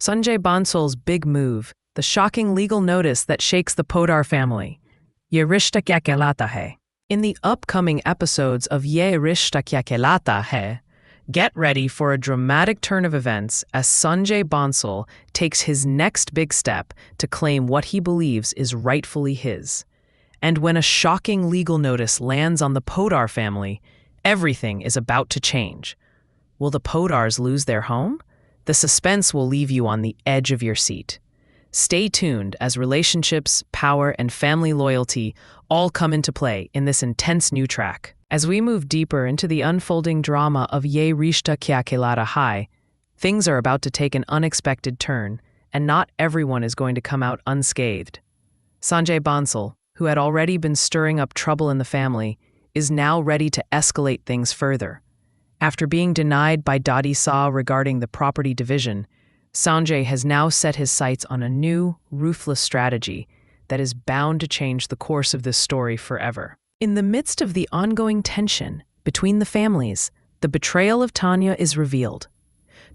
Sanjay Bansal's big move, the shocking legal notice that shakes the Podar family. Yeh Rishta Kya Kehlata Hai. In the upcoming episodes of Yeh Rishta Kya Kehlata Hai, get ready for a dramatic turn of events as Sanjay Bansal takes his next big step to claim what he believes is rightfully his. And when a shocking legal notice lands on the Podar family, everything is about to change. Will the Podars lose their home? The suspense will leave you on the edge of your seat. Stay tuned as relationships, power, and family loyalty all come into play in this intense new track. As we move deeper into the unfolding drama of Yeh Rishta Kya Kehlata Hai, things are about to take an unexpected turn, and not everyone is going to come out unscathed. Sanjay Bansal, who had already been stirring up trouble in the family, is now ready to escalate things further. After being denied by Dadi Sa regarding the property division, Sanjay has now set his sights on a new, ruthless strategy that is bound to change the course of this story forever. In the midst of the ongoing tension between the families, the betrayal of Tanya is revealed.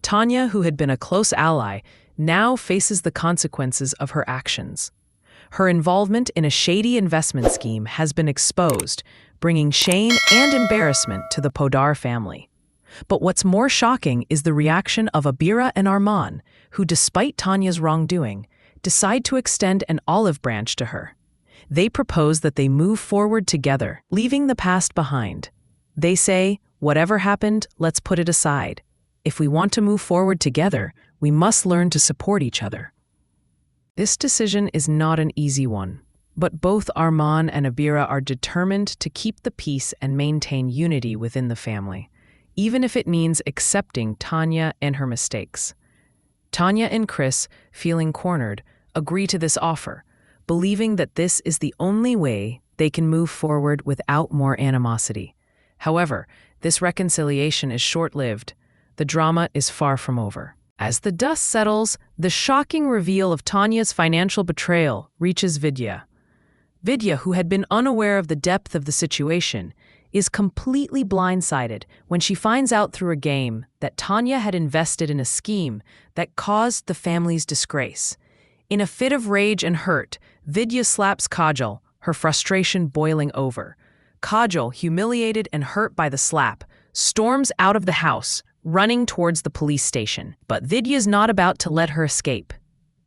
Tanya, who had been a close ally, now faces the consequences of her actions. Her involvement in a shady investment scheme has been exposed, bringing shame and embarrassment to the Podar family. But what's more shocking is the reaction of Abira and Arman, who, despite Tanya's wrongdoing, decide to extend an olive branch to her. They propose that they move forward together, leaving the past behind. They say, whatever happened, let's put it aside. If we want to move forward together, we must learn to support each other. This decision is not an easy one, but both Arman and Abira are determined to keep the peace and maintain unity within the family, even if it means accepting Tanya and her mistakes. Tanya and Krish, feeling cornered, agree to this offer, believing that this is the only way they can move forward without more animosity. However, this reconciliation is short-lived. The drama is far from over. As the dust settles, the shocking reveal of Tanya's financial betrayal reaches Vidya. Vidya, who had been unaware of the depth of the situation, is completely blindsided when she finds out through a game that Tanya had invested in a scheme that caused the family's disgrace. In a fit of rage and hurt, Vidya slaps Kajal, her frustration boiling over. Kajal, humiliated and hurt by the slap, storms out of the house, running towards the police station. But Vidya's not about to let her escape.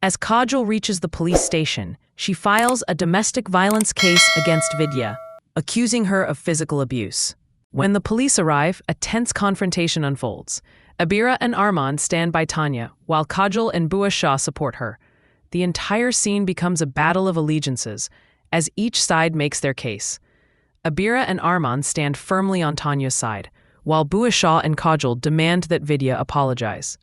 As Kajal reaches the police station, she files a domestic violence case against Vidya, accusing her of physical abuse. When the police arrive, a tense confrontation unfolds. Abira and Arman stand by Tanya, while Kajal and Bua Shah support her. The entire scene becomes a battle of allegiances, as each side makes their case. Abira and Arman stand firmly on Tanya's side, while Bua Shah and Kajal demand that Vidya apologize.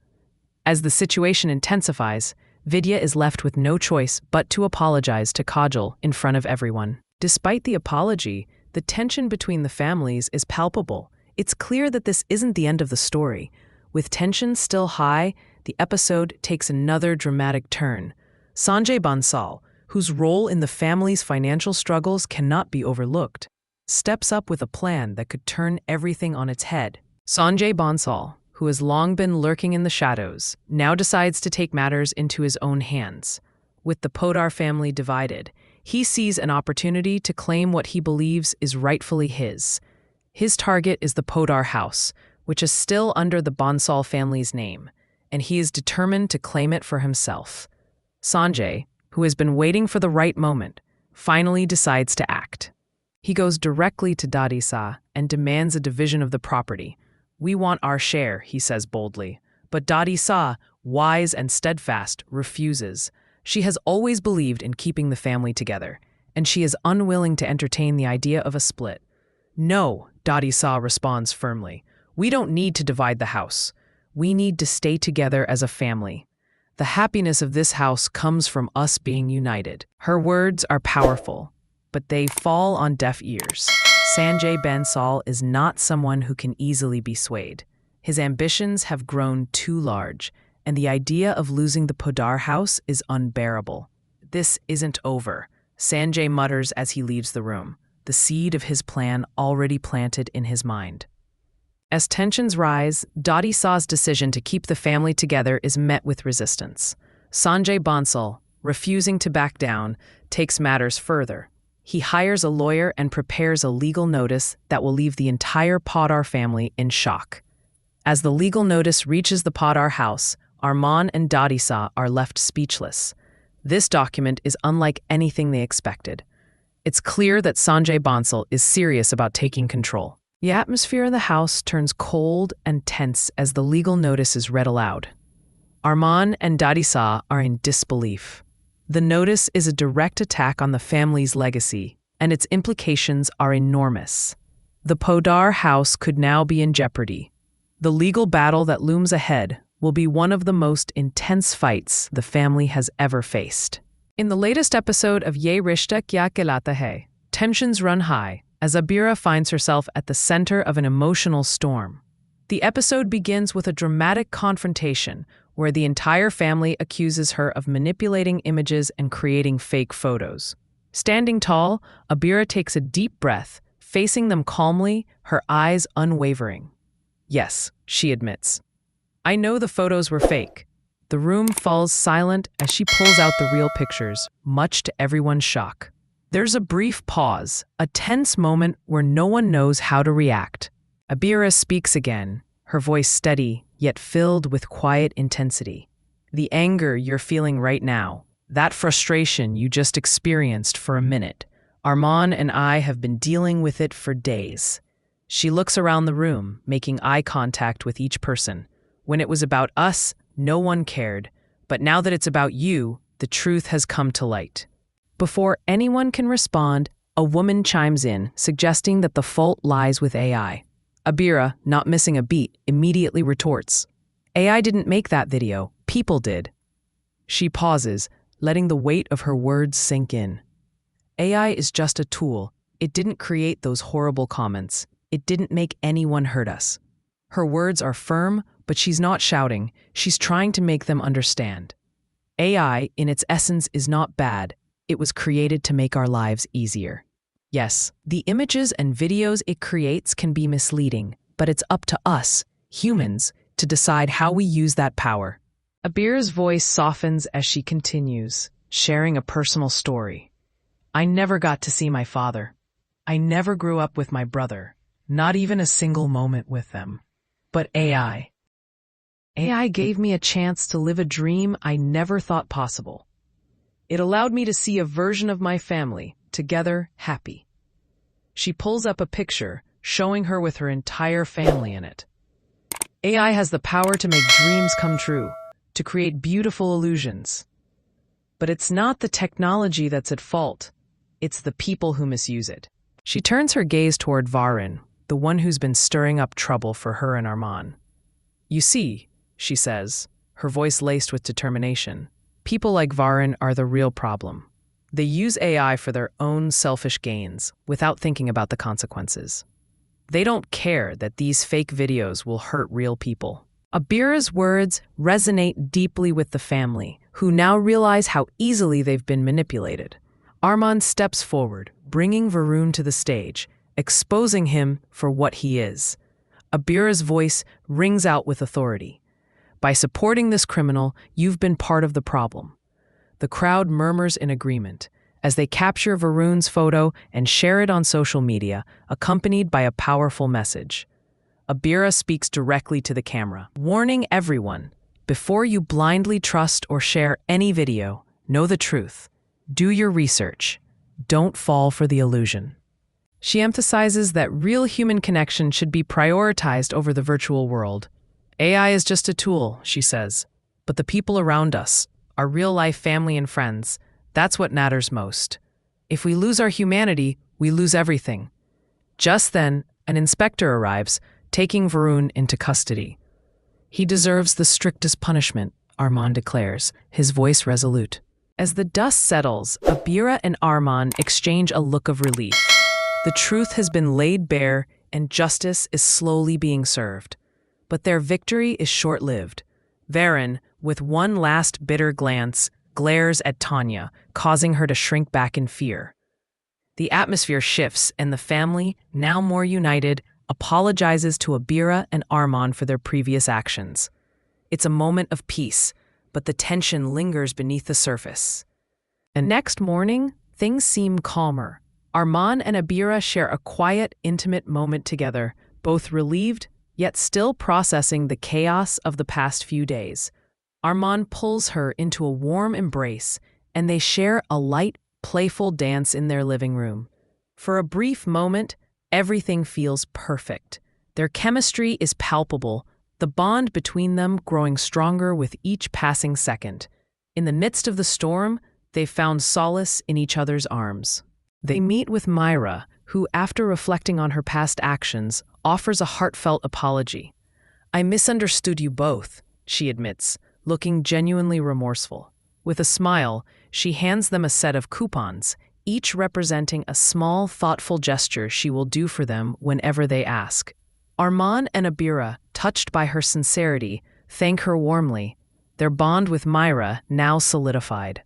As the situation intensifies, Vidya is left with no choice but to apologize to Kajal in front of everyone. Despite the apology, the tension between the families is palpable. It's clear that this isn't the end of the story. With tension still high, the episode takes another dramatic turn. Sanjay Bansal, whose role in the family's financial struggles cannot be overlooked, steps up with a plan that could turn everything on its head. Sanjay Bansal, who has long been lurking in the shadows, now decides to take matters into his own hands. With the Podar family divided, he sees an opportunity to claim what he believes is rightfully his. His target is the Podar house, which is still under the Bansal family's name, and he is determined to claim it for himself. Sanjay, who has been waiting for the right moment, finally decides to act. He goes directly to Dadi Sa and demands a division of the property. "We want our share," he says boldly. But Dadi Sa, wise and steadfast, refuses. She has always believed in keeping the family together, and she is unwilling to entertain the idea of a split. "No," Dadi Sa responds firmly. "We don't need to divide the house. We need to stay together as a family. The happiness of this house comes from us being united." Her words are powerful, but they fall on deaf ears. Sanjay Bansal is not someone who can easily be swayed. His ambitions have grown too large, and the idea of losing the Podar house is unbearable. "This isn't over," Sanjay mutters as he leaves the room, the seed of his plan already planted in his mind. As tensions rise, Dottie Saw's decision to keep the family together is met with resistance. Sanjay Bansal, refusing to back down, takes matters further. He hires a lawyer and prepares a legal notice that will leave the entire Podar family in shock. As the legal notice reaches the Podar house, Arman and Dottie Saw are left speechless. This document is unlike anything they expected. It's clear that Sanjay Bansal is serious about taking control. The atmosphere in the house turns cold and tense as the legal notice is read aloud. Arman and Dottie Saw are in disbelief. The notice is a direct attack on the family's legacy, and its implications are enormous. The Podar house could now be in jeopardy. The legal battle that looms ahead will be one of the most intense fights the family has ever faced. In the latest episode of Yeh Rishta, Kehlata hai, tensions run high as Abira finds herself at the center of an emotional storm. The episode begins with a dramatic confrontation where the entire family accuses her of manipulating images and creating fake photos. Standing tall, Abira takes a deep breath, facing them calmly, her eyes unwavering. Yes, she admits. I know the photos were fake. The room falls silent as she pulls out the real pictures, much to everyone's shock. There's a brief pause, a tense moment where no one knows how to react. Abira speaks again, her voice steady, yet filled with quiet intensity. The anger you're feeling right now, that frustration you just experienced for a minute, Arman and I have been dealing with it for days. She looks around the room, making eye contact with each person. When it was about us, no one cared. But now that it's about you, the truth has come to light. Before anyone can respond, a woman chimes in, suggesting that the fault lies with AI. Abira, not missing a beat, immediately retorts. AI didn't make that video, people did. She pauses, letting the weight of her words sink in. AI is just a tool. It didn't create those horrible comments. It didn't make anyone hurt us. Her words are firm, but she's not shouting. She's trying to make them understand. AI, in its essence, is not bad. It was created to make our lives easier. Yes, the images and videos it creates can be misleading, but it's up to us, humans, to decide how we use that power. Abira's voice softens as she continues, sharing a personal story. I never got to see my father. I never grew up with my brother, not even a single moment with them. But AI gave me a chance to live a dream I never thought possible. It allowed me to see a version of my family, together, happy. She pulls up a picture, showing her with her entire family in it. AI has the power to make dreams come true, to create beautiful illusions. But it's not the technology that's at fault. It's the people who misuse it. She turns her gaze toward Varun, the one who's been stirring up trouble for her and Arman. You see, she says, her voice laced with determination, people like Varun are the real problem. They use AI for their own selfish gains, without thinking about the consequences. They don't care that these fake videos will hurt real people. Abira's words resonate deeply with the family, who now realize how easily they've been manipulated. Arman steps forward, bringing Varun to the stage, exposing him for what he is. Abira's voice rings out with authority. By supporting this criminal, you've been part of the problem. The crowd murmurs in agreement as they capture Varun's photo and share it on social media, accompanied by a powerful message. Abira speaks directly to the camera, warning everyone, before you blindly trust or share any video, know the truth. Do your research. Don't fall for the illusion. She emphasizes that real human connection should be prioritized over the virtual world. AI is just a tool, she says, but the people around us, our real-life family and friends, that's what matters most. If we lose our humanity, we lose everything. Just then, an inspector arrives, taking Varun into custody. He deserves the strictest punishment, Arman declares, his voice resolute. As the dust settles, Abira and Arman exchange a look of relief. The truth has been laid bare, and justice is slowly being served. But their victory is short-lived. Varun, with one last bitter glance, glares at Tanya, causing her to shrink back in fear. The atmosphere shifts, and the family, now more united, apologizes to Abira and Arman for their previous actions. It's a moment of peace, but the tension lingers beneath the surface. And next morning, things seem calmer. Arman and Abira share a quiet, intimate moment together, both relieved, yet still processing the chaos of the past few days. Arman pulls her into a warm embrace, and they share a light, playful dance in their living room. For a brief moment, everything feels perfect. Their chemistry is palpable, the bond between them growing stronger with each passing second. In the midst of the storm, they found solace in each other's arms. They meet with Myra, who, after reflecting on her past actions, offers a heartfelt apology. "I misunderstood you both," she admits, looking genuinely remorseful. With a smile, she hands them a set of coupons, each representing a small, thoughtful gesture she will do for them whenever they ask. Arman and Abira, touched by her sincerity, thank her warmly, their bond with Myra now solidified.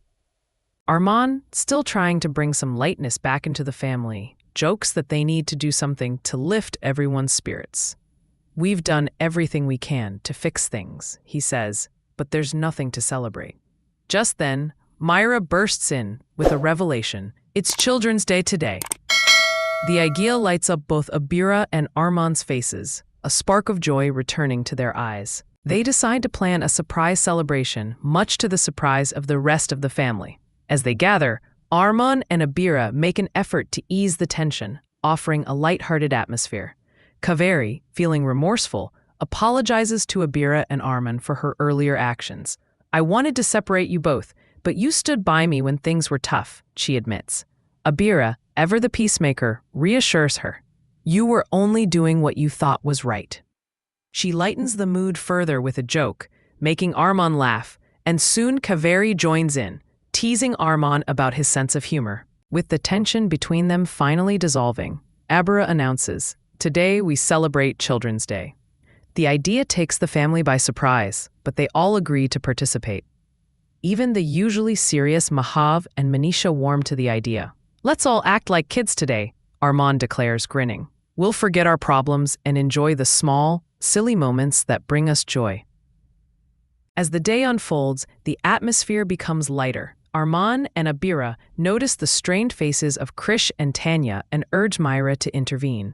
Arman, still trying to bring some lightness back into the family, jokes that they need to do something to lift everyone's spirits. "We've done everything we can to fix things," he says, "but there's nothing to celebrate." Just then, Myra bursts in with a revelation. It's Children's Day today. The idea lights up both Abira and Arman's faces, a spark of joy returning to their eyes. They decide to plan a surprise celebration, much to the surprise of the rest of the family. As they gather, Arman and Abira make an effort to ease the tension, offering a light-hearted atmosphere. Kaveri, feeling remorseful, apologizes to Abira and Arman for her earlier actions. "I wanted to separate you both, but you stood by me when things were tough," she admits. Abira, ever the peacemaker, reassures her. "You were only doing what you thought was right." She lightens the mood further with a joke, making Arman laugh, and soon Kaveri joins in, teasing Arman about his sense of humor. With the tension between them finally dissolving, Abira announces, "Today we celebrate Children's Day." The idea takes the family by surprise, but they all agree to participate. Even the usually serious Mahav and Manisha warm to the idea. "Let's all act like kids today," Arman declares, grinning. "We'll forget our problems and enjoy the small, silly moments that bring us joy." As the day unfolds, the atmosphere becomes lighter. Arman and Abira notice the strained faces of Krish and Tanya and urge Myra to intervene.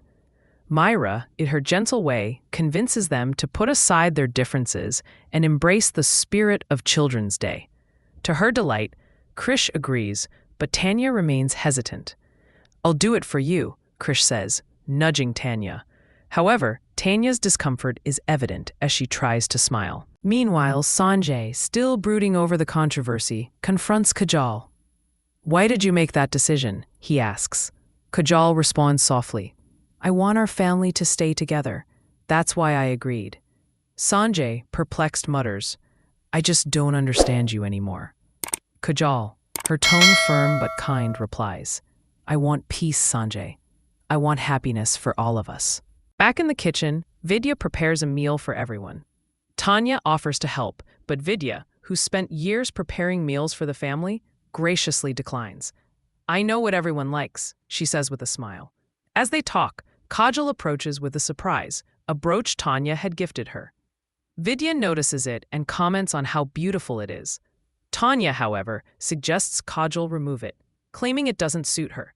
Myra, in her gentle way, convinces them to put aside their differences and embrace the spirit of Children's Day. To her delight, Krish agrees, but Tanya remains hesitant. "I'll do it for you," Krish says, nudging Tanya. However, Tanya's discomfort is evident as she tries to smile. Meanwhile, Sanjay, still brooding over the controversy, confronts Kajal. "Why did you make that decision?" he asks. Kajal responds softly, "I want our family to stay together. That's why I agreed." Sanjay, perplexed, mutters, "I just don't understand you anymore." Kajal, her tone firm but kind, replies, "I want peace, Sanjay. I want happiness for all of us." Back in the kitchen, Vidya prepares a meal for everyone. Tanya offers to help, but Vidya, who spent years preparing meals for the family, graciously declines. "I know what everyone likes," she says with a smile. As they talk, Kajal approaches with a surprise, a brooch Tanya had gifted her. Vidya notices it and comments on how beautiful it is. Tanya, however, suggests Kajal remove it, claiming it doesn't suit her.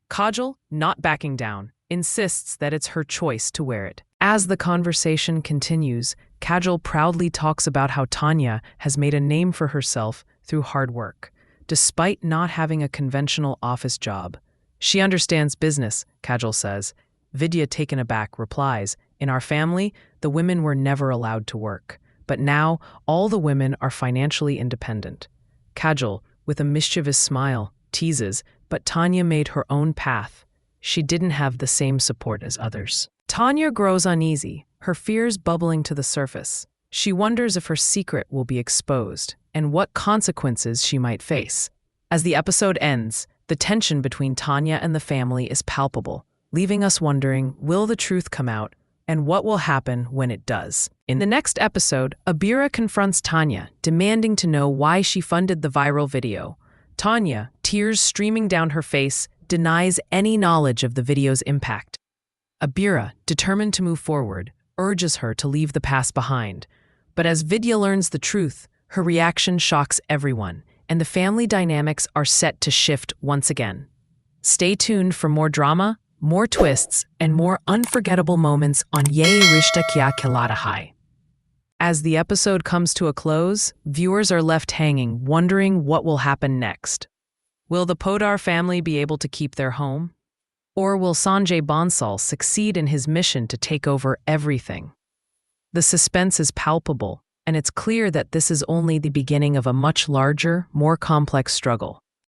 Kajal, not backing down, insists that it's her choice to wear it. As the conversation continues, Kajal proudly talks about how Tanya has made a name for herself through hard work, despite not having a conventional office job. "She understands business," Kajal says. Vidya, taken aback, replies, "In our family, the women were never allowed to work. But now, all the women are financially independent." Kajal, with a mischievous smile, teases, "But Tanya made her own path. She didn't have the same support as others." Tanya grows uneasy, her fears bubbling to the surface. She wonders if her secret will be exposed and what consequences she might face. As the episode ends, the tension between Tanya and the family is palpable, leaving us wondering, will the truth come out, and what will happen when it does? In the next episode, Abira confronts Tanya, demanding to know why she funded the viral video. Tanya, tears streaming down her face, denies any knowledge of the video's impact. Abira, determined to move forward, urges her to leave the past behind. But as Vidya learns the truth, her reaction shocks everyone, and the family dynamics are set to shift once again. Stay tuned for more drama, more twists, and more unforgettable moments on Yeh Rishta Kehlata Hai. As the episode comes to a close, viewers are left hanging, wondering what will happen next. Will the Podar family be able to keep their home? Or will Sanjay Bansal succeed in his mission to take over everything? The suspense is palpable, and it's clear that this is only the beginning of a much larger, more complex struggle.